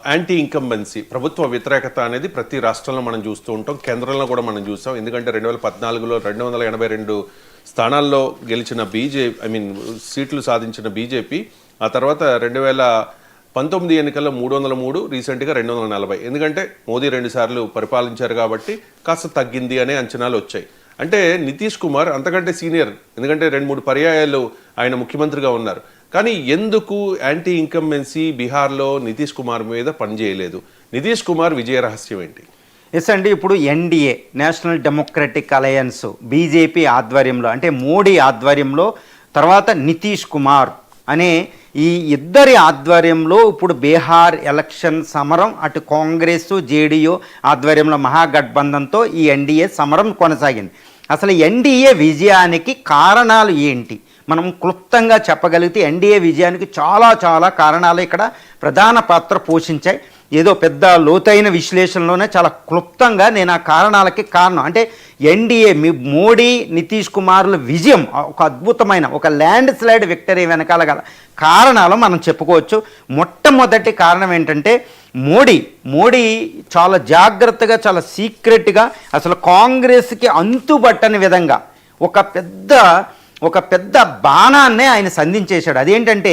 Anti incumbency ప్రభుత్వ వ్యతిరేకత అనేది ప్రతి రాష్ట్రంలో మనం చూస్తూ ఉంటాం. కేంద్రంలో కూడా మనం చూసాం. ఎందుకంటే 2014లో 282 స్థానాల్లో గెలిచిన సీట్లు సాధించిన బీజేపీ ఆ తర్వాత 2019 ఎన్నికల్లో 303, రీసెంట్గా 240. ఎందుకంటే మోదీ 2 సార్లు పరిపాలించారు కాబట్టి కాస్త తగ్గింది అనే అంచనాలు వచ్చాయి. అంటే నితీష్ కుమార్ అంతకంటే సీనియర్, ఎందుకంటే 2-3 పర్యాయాలు ఆయన ముఖ్యమంత్రిగా ఉన్నారు. కానీ ఎందుకు యాంటీ ఇన్కంబెన్సీ బీహార్లో నితీష్ కుమార్ మీద పనిచేయలేదు? నితీష్ కుమార్ విజయ రహస్యం ఏంటి? ఎస్ అండి, ఇప్పుడు NDA national democratic alliance BJP ఆధ్వర్యంలో, అంటే మోడీ ఆధ్వర్యంలో, తర్వాత నితీష్ కుమార్ అనే ఈ ఇద్దరి ఆధ్వర్యంలో ఇప్పుడు బీహార్ ఎలక్షన్ సమరం అటు కాంగ్రెస్ జేడీయూ ఆధ్వర్యంలో మహాగఠబంధన్తో ఈ ఎన్డీఏ సమరం కొనసాగింది. అసలు ఎన్డీఏ విజయానికి కారణాలు ఏంటి మనం క్లుప్తంగా చెప్పగలిగితే ఎన్డీఏ విజయానికి చాలా కారణాలు ఇక్కడ ప్రధాన పాత్ర పోషించాయి. ఏదో పెద్ద లోతైన విశ్లేషణలోనే చాలా క్లుప్తంగా నేను ఆ కారణాలకి కారణం అంటే ఎన్డీఏ మోడీ నితీష్ కుమార్ల విజయం ఒక అద్భుతమైన ఒక ల్యాండ్ స్లైడ్ విక్టరీ వెనకాల గల కారణాలు మనం చెప్పుకోవచ్చు. మొట్టమొదటి కారణం ఏంటంటే మోడీ చాలా జాగ్రత్తగా చాలా సీక్రెట్గా అసలు కాంగ్రెస్కి అంతుబట్టని విధంగా ఒక పెద్ద బాణాన్నే ఆయన సంధించేశాడు. అదేంటంటే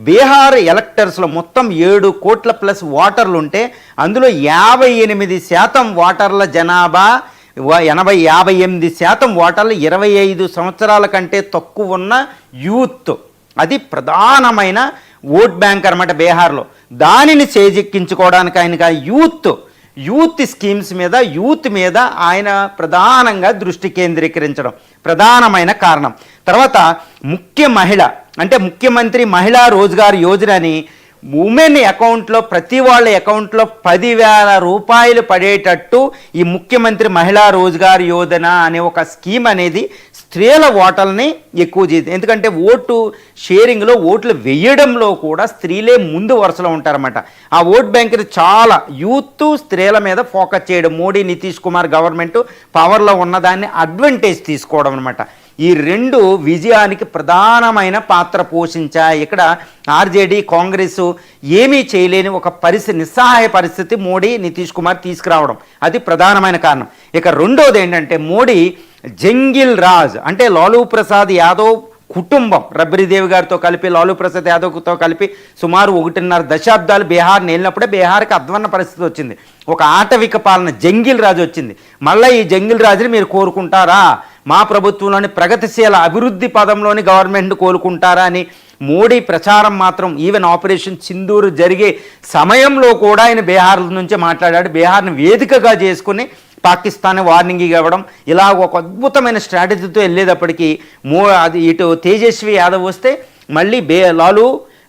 బీహార్ ఎలక్టర్స్లో మొత్తం 7 కోట్ల ప్లస్ ఓటర్లు ఉంటే అందులో 58% ఓటర్ల జనాభా 58% ఓటర్లు 25 సంవత్సరాల కంటే తక్కువ ఉన్న యూత్. అది ప్రధానమైన ఓట్ బ్యాంక్ అనమాట బీహార్లో. దానిని చేజిక్కించుకోవడానికి ఆయనకు యూత్ స్కీమ్స్ మీద యూత్ మీద ఆయన ప్రధానంగా దృష్టి కేంద్రీకరించడం ప్రధానమైన కారణం. తర్వాత ముఖ్యమంత్రి మహిళా రోజ్గార్ యోజనని ఉమెన్ అకౌంట్లో ప్రతి వాళ్ళ అకౌంట్లో 10,000 రూపాయలు పడేటట్టు ఈ ముఖ్యమంత్రి మహిళా రోజ్గార్ యోజన అనే ఒక స్కీమ్ అనేది స్త్రీల ఓటర్ని ఎక్కువ చేసింది. ఎందుకంటే ఓటు షేరింగ్లో ఓట్లు వేయడంలో కూడా స్త్రీలే ముందు వరుసలో ఉంటారన్నమాట. ఆ ఓట్ బ్యాంకుని చాలా యూత్ స్త్రీల మీద ఫోకస్ చేయడం మోడీ నితీష్ కుమార్ గవర్నమెంట్ పవర్లో ఉన్నదాన్ని అడ్వాంటేజ్ తీసుకోవడం అనమాట. ఈ 2 విజయానికి ప్రధానమైన పాత్ర పోషించాయి. ఇక్కడ ఆర్జేడీ కాంగ్రెస్ ఏమీ చేయలేని ఒక నిస్సహాయ పరిస్థితి మోడీ నితీష్ కుమార్ తీసుకురావడం అది ప్రధానమైన కారణం. ఇక రెండోది ఏంటంటే మోడీ జంగిల్ రాజ్ అంటే లాలూ ప్రసాద్ యాదవ్ కుటుంబం రబ్రీదేవి గారితో కలిపి లాలూ ప్రసాద్ యాదవ్తో కలిపి సుమారు 1.5 దశాబ్దాలు బీహార్ని వెళ్ళినప్పుడే బీహార్కి అధ్వాన్న పరిస్థితి వచ్చింది. ఒక ఆటవిక పాలన జంగిల్ రాజు వచ్చింది. మళ్ళీ ఈ జంగిల్ రాజుని మీరు కోరుకుంటారా? మా ప్రభుత్వంలోని ప్రగతిశీల అభివృద్ధి పదంలోని గవర్నమెంట్ని కోలుకుంటారా అని మోడీ ప్రచారం మాత్రం ఈవెన్ ఆపరేషన్ సింధూర్ జరిగే సమయంలో కూడా ఆయన బీహార్ నుంచే మాట్లాడాడు. బీహార్ని వేదికగా చేసుకుని పాకిస్తాన్ వార్నింగ్ ఇవ్వడం ఇలా ఒక అద్భుతమైన స్ట్రాటజీతో వెళ్ళేటప్పటికీ ఇటు తేజస్వి యాదవ్ వస్తే మళ్ళీ లాలూ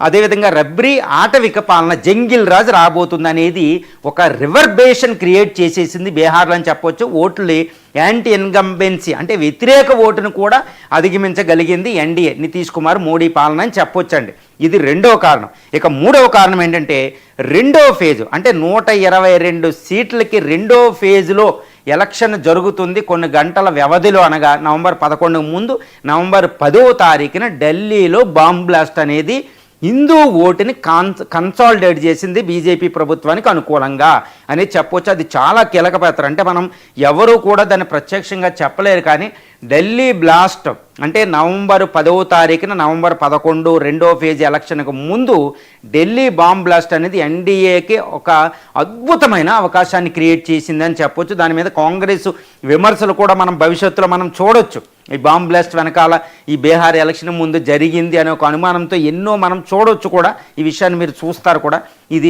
అదేవిధంగా రబ్రీ ఆటవిక పాలన జంగిల్ రాజ్ రాబోతుంది అనేది ఒక రివర్బేషన్ క్రియేట్ చేసేసింది బీహార్లో అని చెప్పొచ్చు. ఓట్లు యాంటీ ఇన్కంబెన్సీ అంటే వ్యతిరేక ఓటును కూడా అధిగమించగలిగింది ఎన్డీఏ నితీష్ కుమార్ మోడీ పాలన అని చెప్పొచ్చండి. ఇది రెండవ కారణం. ఇక మూడవ కారణం ఏంటంటే రెండో ఫేజు అంటే 122 సీట్లకి రెండో ఫేజ్లో ఎలక్షన్ జరుగుతుంది కొన్ని గంటల వ్యవధిలో, అనగా నవంబర్ 11 ముందు నవంబర్ 10వ తారీఖున ఢిల్లీలో బాంబ్ బ్లాస్ట్ అనేది హిందూ ఓటుని కన్సాలిడేట్ చేసింది బీజేపీ ప్రభుత్వానికి అనుకూలంగా అని చెప్పొచ్చు. అది చాలా కీలక పాత్ర. అంటే మనం ఎవరూ కూడా దాన్ని ప్రత్యక్షంగా చెప్పలేరు, కానీ ఢిల్లీ బ్లాస్ట్ అంటే నవంబర్ 10వ తారీఖున నవంబర్ 11 రెండో ఫేజ్ ఎలక్షన్కు ముందు ఢిల్లీ బాంబ్ బ్లాస్ట్ అనేది ఎన్డీఏకి ఒక అద్భుతమైన అవకాశాన్ని క్రియేట్ చేసిందని చెప్పొచ్చు. దాని మీద కాంగ్రెస్ విమర్శలు కూడా మనం భవిష్యత్తులో మనం చూడొచ్చు. ఈ బాంబ్ బ్లాస్ట్ వెనకాల ఈ బీహార్ ఎలక్షన్ ముందు జరిగింది అనే ఒక అనుమానంతో ఎన్నో మనం చూడొచ్చు కూడా. ఈ విషయాన్ని మీరు చూస్తారు కూడా. ఇది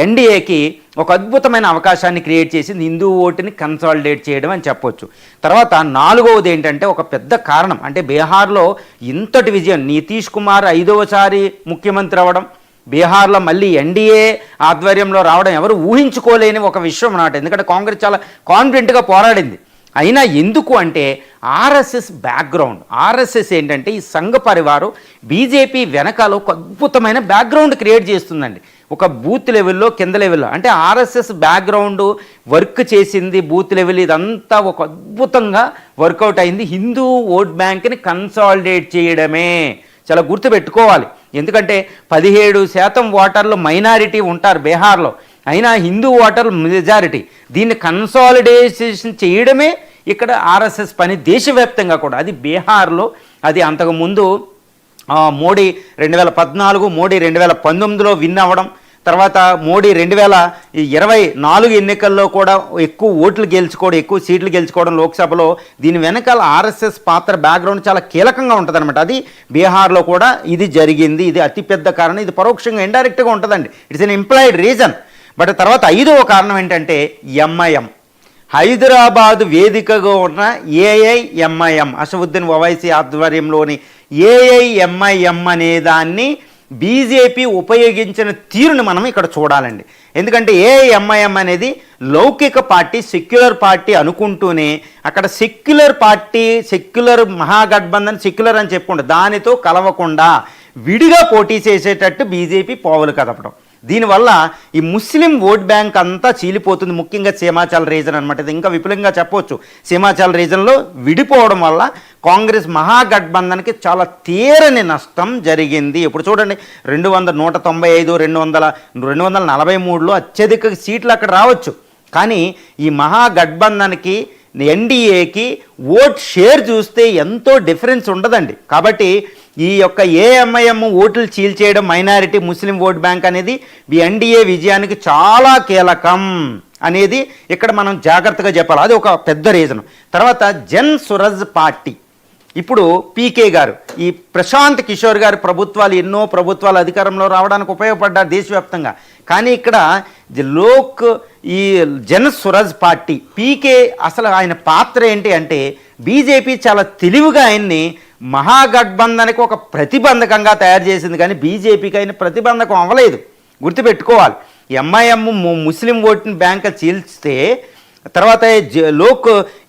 ఎన్డీఏకి ఒక అద్భుతమైన అవకాశాన్ని క్రియేట్ చేసింది హిందూ ఓటుని కన్సాలిడేట్ చేయడం అని చెప్పొచ్చు. తర్వాత నాలుగవది ఏంటంటే ఒక పెద్ద కారణం అంటే బీహార్లో ఇంతటి విజయం నితీష్ కుమార్ 5వసారి ముఖ్యమంత్రి అవ్వడం, బీహార్లో మళ్ళీ ఎన్డీఏ ఆధ్వర్యంలో రావడం ఎవరు ఊహించుకోలేని ఒక విషయం అన్నమాట. ఎందుకంటే కాంగ్రెస్ చాలా కాన్ఫిడెంట్గా పోరాడింది. అయినా ఎందుకు అంటే ఆర్ఎస్ఎస్ బ్యాక్గ్రౌండ్. ఆర్ఎస్ఎస్ ఏంటంటే ఈ సంఘ పరివారం బీజేపీ వెనకాల ఒక అద్భుతమైన బ్యాక్గ్రౌండ్ క్రియేట్ చేస్తుందండి. ఒక బూత్ లెవెల్లో కింద లెవెల్లో అంటే ఆర్ఎస్ఎస్ బ్యాక్గ్రౌండ్ వర్క్ చేసింది బూత్ లెవెల్. ఇదంతా ఒక అద్భుతంగా వర్కౌట్ అయింది. హిందూ ఓట్ బ్యాంక్ని కన్సాలిడేట్ చేయడమే చాలా గుర్తుపెట్టుకోవాలి. ఎందుకంటే 17% ఓటర్లు మైనారిటీ ఉంటారు బీహార్లో, అయినా హిందూ ఓటర్లు మెజారిటీ. దీన్ని కన్సాలిడేషన్ చేయడమే ఇక్కడ ఆర్ఎస్ఎస్ పని దేశవ్యాప్తంగా కూడా. అది బీహార్లో, అది అంతకుముందు మోడీ 2014, మోడీ 2019లో విన్ అవ్వడం, తర్వాత మోడీ 2024 ఎన్నికల్లో కూడా ఎక్కువ ఓట్లు గెలుచుకోవడం, ఎక్కువ సీట్లు గెలుచుకోవడం లోక్సభలో. దీని వెనకాల ఆర్ఎస్ఎస్ పాత్ర బ్యాక్గ్రౌండ్ చాలా కీలకంగా ఉంటుంది. అది బీహార్లో కూడా ఇది జరిగింది. ఇది అతిపెద్ద కారణం. ఇది పరోక్షంగా ఇండైరెక్ట్గా ఉంటుందండి. It's an implied reason. But తర్వాత 5వ కారణం ఏంటంటే ఎంఐఎం, హైదరాబాద్ వేదికగా ఉన్న ఏఐఎంఐఎం, అసదుద్దీన్ ఓవైసీ ఆధ్వర్యంలోని ఏఐఎంఐఎం అనే దాన్ని బీజేపీ ఉపయోగించిన తీరును మనం ఇక్కడ చూడాలండి. ఎందుకంటే ఏఐఎంఐఎం అనేది లౌకిక పార్టీ, సెక్యులర్ పార్టీ అనుకుంటూనే అక్కడ secular party, secular Mahagathbandhan, secular అని చెప్పుకుంటే దానితో కలవకుండా విడిగా పోటీ చేసేటట్టు బీజేపీ పావులు కదపడం. దీనివల్ల ఈ ముస్లిం ఓట్ బ్యాంక్ అంతా చీలిపోతుంది. ముఖ్యంగా సీమాచల్ రీజన్ అనమాట. ఇది ఇంకా విపులంగా చెప్పవచ్చు. సీమాచల్ రీజన్లో విడిపోవడం వల్ల కాంగ్రెస్ మహాగఠబంధన్కి చాలా తీరని నష్టం జరిగింది. ఇప్పుడు చూడండి, 195, 243లో అత్యధిక సీట్లు అక్కడ రావచ్చు. కానీ ఈ మహాగఠబంధన్కి, ఎన్డీఏకి ఓట్ షేర్ చూస్తే ఎంతో డిఫరెన్స్ ఉండదండి. కాబట్టి ఈ యొక్క ఏఎంఐఎం ఓట్లు చీల్చేయడం, మైనారిటీ ముస్లిం ఓట్ బ్యాంక్ అనేది ఈ ఎన్డీఏ విజయానికి చాలా కీలకం అనేది ఇక్కడ మనం జాగ్రత్తగా చెప్పాలి. అది ఒక పెద్ద రీజన్. తర్వాత జన్ సురజ్ పార్టీ, ఇప్పుడు పీకే గారు, ఈ ప్రశాంత్ కిషోర్ గారి ప్రభుత్వాలు, ఎన్నో ప్రభుత్వాలు అధికారంలో రావడానికి ఉపయోగపడ్డారు దేశవ్యాప్తంగా. కానీ ఇక్కడ ఈ జన్ సురజ్ పార్టీ, పీకే అసలు ఆయన పాత్ర ఏంటి అంటే బీజేపీ చాలా తెలివిగా ఆయన్ని మహాగఠబంధన్కి ఒక ప్రతిబంధకంగా తయారు చేసింది. కానీ బీజేపీకి ఆయన ప్రతిబంధకం అవ్వలేదు, గుర్తుపెట్టుకోవాలి. ఎంఐఎం ముస్లిం ఓట్ని బ్యాంక్ చీల్చితే తర్వాత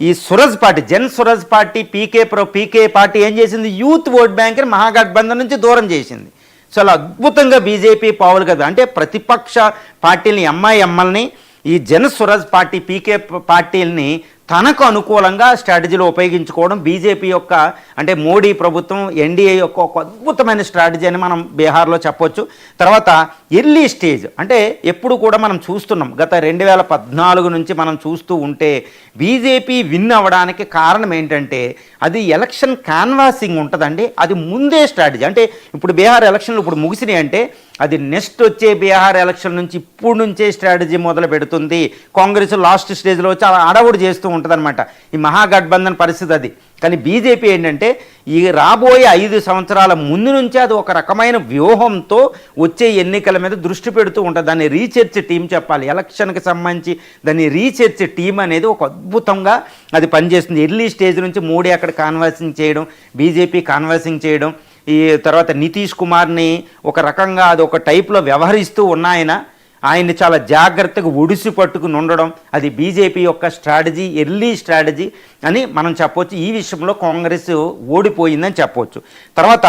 ఈ సురజ్ పార్టీ, జన్ సురజ్ పార్టీ, పీకే పార్టీ ఏం చేసింది, యూత్ ఓట్ బ్యాంక్ని మహాగఠబంధన్ నుంచి దూరం చేసింది. చాలా అద్భుతంగా బీజేపీ పావులు కదా. అంటే ప్రతిపక్ష పార్టీలని, ఎంఐఎంఎల్ని, ఈ జన్ సురజ్ పార్టీ, పీకే పార్టీలని తనకు అనుకూలంగా స్ట్రాటజీలో ఉపయోగించుకోవడం బీజేపీ యొక్క, అంటే మోడీ ప్రభుత్వం, ఎన్డీఏ యొక్క ఒక అద్భుతమైన స్ట్రాటజీ అని మనం బీహార్లో చెప్పొచ్చు. తర్వాత ఎర్లీ స్టేజ్, అంటే ఎప్పుడు కూడా మనం చూస్తున్నాం, గత 2014 నుంచి మనం చూస్తూ ఉంటే బీజేపీ విన్ అవ్వడానికి కారణం ఏంటంటే అది ఎలక్షన్ క్యాన్వాసింగ్ ఉంటుందండి. అది ముందే స్ట్రాటజీ. అంటే ఇప్పుడు బీహార్ ఎలక్షన్లు ఇప్పుడు ముగిసినాయి అంటే అది నెక్స్ట్ వచ్చే బీహార్ ఎలక్షన్ నుంచి ఇప్పుడు నుంచే స్ట్రాటజీ మొదలు పెడుతుంది. కాంగ్రెస్ లాస్ట్ స్టేజ్లో చాలా అడవుడు చేస్తూ ఉంటుంది అనమాట ఈ మహాగఠబంధన్ పరిస్థితి అది. కానీ బీజేపీ ఏంటంటే ఈ రాబోయే 5 సంవత్సరాల ముందు నుంచే అది ఒక రకమైన వ్యూహంతో వచ్చే ఎన్నికల మీద దృష్టి పెడుతూ ఉంటుంది. దాన్ని రీసెర్చ్ టీం చెప్పాలి. ఎలక్షన్కి సంబంధించి దాన్ని రీసెర్చ్ టీం అనేది ఒక అద్భుతంగా అది పనిచేస్తుంది. ఎర్లీ స్టేజ్ నుంచి మోడీ అక్కడ కాన్వాసింగ్ చేయడం, బీజేపీ కాన్వాసింగ్ చేయడం, ఈ తర్వాత నితీష్ కుమార్ని ఒక రకంగా అది ఒక టైప్లో వ్యవహరిస్తూ ఆయన్ని చాలా జాగ్రత్తగా ఒడిసి పట్టుకుని ఉండడం, అది బీజేపీ యొక్క స్ట్రాటజీ, ఎర్లీ స్ట్రాటజీ అని మనం చెప్పవచ్చు. ఈ విషయంలో కాంగ్రెస్ ఓడిపోయిందని చెప్పవచ్చు. తర్వాత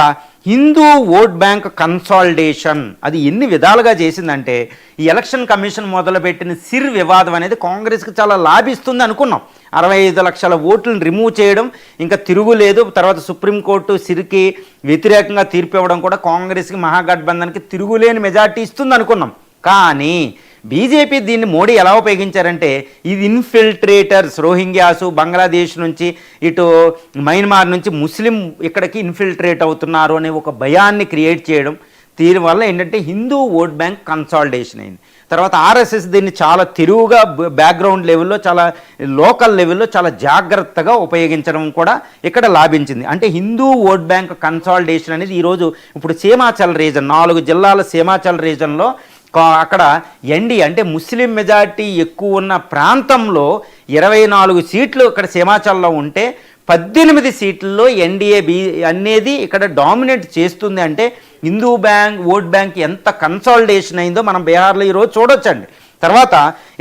హిందూ ఓట్ బ్యాంక్ కన్సాలిడేషన్, అది ఎన్ని విధాలుగా చేసిందంటే ఈ ఎలక్షన్ కమిషన్ మొదలుపెట్టిన సిర్ వివాదం అనేది కాంగ్రెస్కి చాలా లాభిస్తుంది అనుకున్నాం. 65 లక్షల ఓట్లను రిమూవ్ చేయడం ఇంకా తిరుగులేదు. తర్వాత సుప్రీంకోర్టు సిర్కి వ్యతిరేకంగా తీర్పు ఇవ్వడం కూడా కాంగ్రెస్కి, మహాగఠబంధన్కి తిరుగులేని మెజార్టీ ఇస్తుంది అనుకున్నాం. కానీ బీజేపీ దీన్ని మోడీ ఎలా ఉపయోగించారంటే ఇది ఇన్ఫిల్ట్రేటర్స్, రోహింగ్యాసు, బంగ్లాదేశ్ నుంచి ఇటు మయన్మార్ నుంచి ముస్లిం ఇక్కడికి ఇన్ఫిల్ట్రేట్ అవుతున్నారు అనే ఒక భయాన్ని క్రియేట్ చేయడం. దీనివల్ల ఏంటంటే హిందూ ఓట్ బ్యాంక్ కన్సాలిడేషన్ అయింది. తర్వాత ఆర్ఎస్ఎస్ దీన్ని చాలా తిరుగుగా బ్యాక్గ్రౌండ్ లెవెల్లో, చాలా లోకల్ లెవెల్లో చాలా జాగ్రత్తగా ఉపయోగించడం కూడా ఇక్కడ లాభించింది. అంటే హిందూ ఓట్ బ్యాంక్ కన్సాలిడేషన్ అనేది ఈరోజు ఇప్పుడు సీమాచల్ రీజన్, 4 జిల్లాల సీమాచల్ రీజన్లో అక్కడ అంటే ముస్లిం మెజార్టీ ఎక్కువ ఉన్న ప్రాంతంలో 24 సీట్లు ఇక్కడ సీమాచల్లో ఉంటే 18 సీట్లలో ఎన్డీఏ అనేది ఇక్కడ డామినేట్ చేస్తుంది. అంటే హిందూ ఓట్ బ్యాంక్ ఎంత కన్సాలిడేషన్ అయిందో మనం బీహార్లో ఈరోజు చూడొచ్చండి. తర్వాత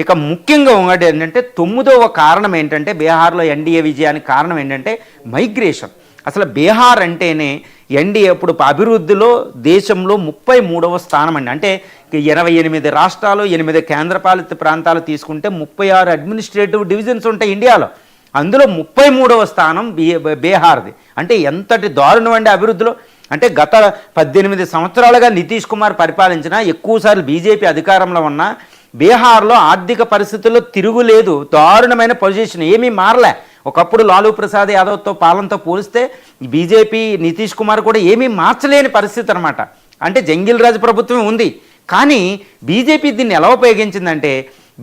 ఇక ముఖ్యంగా ఒకటి ఏంటంటే 9వ కారణం ఏంటంటే బీహార్లో ఎన్డీఏ విజయానికి కారణం ఏంటంటే మైగ్రేషన్. అసలు బీహార్ అంటేనే ఎన్డీఏ ఇప్పుడు అభివృద్ధిలో దేశంలో 33వ స్థానం అండి. అంటే 28 రాష్ట్రాలు, 8 కేంద్రపాలిత ప్రాంతాలు తీసుకుంటే 36 అడ్మినిస్ట్రేటివ్ డివిజన్స్ ఉంటాయి ఇండియాలో. అందులో 33వ స్థానం బీహార్ది. అంటే ఎంతటి దారుణం అండి అభివృద్ధిలో. అంటే గత 18 సంవత్సరాలుగా నితీష్ కుమార్ పరిపాలించిన, ఎక్కువసార్లు బీజేపీ అధికారంలో ఉన్న బీహార్లో ఆర్థిక పరిస్థితుల్లో తిరుగులేదు. దారుణమైన పొజిషన్, ఏమీ మారలే. ఒకప్పుడు లాలూ ప్రసాద్ యాదవ్తో పాలనతో పోలిస్తే బీజేపీ నితీష్ కుమార్ కూడా ఏమీ మార్చలేని పరిస్థితి అనమాట. అంటే జంగిల్ రాజ్ ప్రభుత్వం ఉంది, కానీ బీజేపీ దీన్ని ఎలా ఉపయోగించిందంటే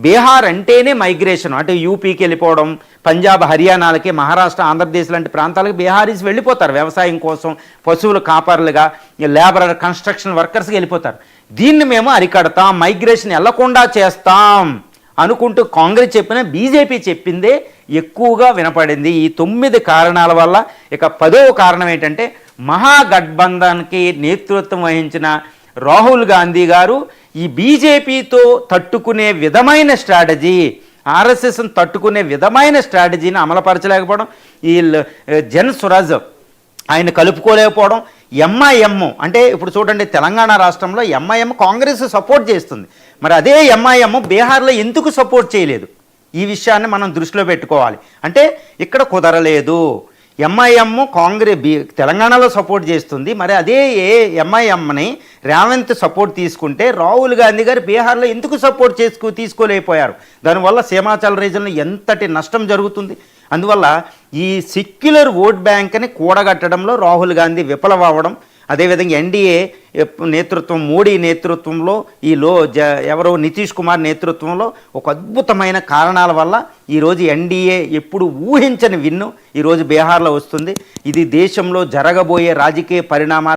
బీహార్ అంటేనే మైగ్రేషన్, అంటే యూపీకి వెళ్ళిపోవడం, పంజాబ్ హర్యానాలకి, మహారాష్ట్ర ఆంధ్రప్రదేశ్ లాంటి ప్రాంతాలకు బీహారీస్ వెళ్ళిపోతారు వ్యవసాయం కోసం, పశువుల కాపర్లుగా, లేబర్ కన్స్ట్రక్షన్ వర్కర్స్కి వెళ్ళిపోతారు. దీన్ని మేము అరికడతాం, మైగ్రేషన్ వెళ్లకుండా చేస్తాం అనుకుంటూ కాంగ్రెస్ చెప్పిన బీజేపీ చెప్పిందే ఎక్కువగా వినపడింది. ఈ 9 కారణాల వల్ల. ఇక 10వ కారణం ఏంటంటే మహాగఠబంధన్కి నేతృత్వం వహించిన రాహుల్ గాంధీ గారు ఈ బీజేపీతో తట్టుకునే విధమైన స్ట్రాటజీ, ఆర్ఎస్ఎస్ను తట్టుకునే విధమైన స్ట్రాటజీని అమలుపరచలేకపోవడం, ఈ జన్ స్వరాజ్ ఆయన కలుపుకోలేకపోవడం, ఎంఐఎం అంటే ఇప్పుడు చూడండి తెలంగాణ రాష్ట్రంలో ఎంఐఎం కాంగ్రెస్ సపోర్ట్ చేస్తుంది, మరి అదే ఎంఐఎం బీహార్లో ఎందుకు సపోర్ట్ చేయలేదు? ఈ విషయాన్ని మనం దృష్టిలో పెట్టుకోవాలి. అంటే ఇక్కడ కుదరలేదు. ఎంఐఎం కాంగ్రెస్ తెలంగాణలో సపోర్ట్ చేస్తుంది, మరి అదే ఎంఐఎంని రేవంత్ సపోర్ట్ తీసుకుంటే రాహుల్ గాంధీ గారు బీహార్లో ఎందుకు సపోర్ట్ తీసుకోలేకపోయారు? దానివల్ల సీమాచల్ రీజన్లో ఎంతటి నష్టం జరుగుతుంది. అందువల్ల ఈ సెక్యులర్ ఓట్ బ్యాంక్ని కూడగట్టడంలో రాహుల్ గాంధీ విఫలమవ్వడం, అదేవిధంగా ఎన్డీఏ నేతృత్వం, మోడీ నేతృత్వంలో ఎవరో నితీష్ కుమార్ నేతృత్వంలో ఒక అద్భుతమైన కారణాల వల్ల ఈరోజు ఎన్డీఏ ఎప్పుడు ఊహించని విన్ను ఈరోజు బీహార్లో వస్తుంది. ఇది దేశంలో జరగబోయే రాజకీయ పరిణామాలు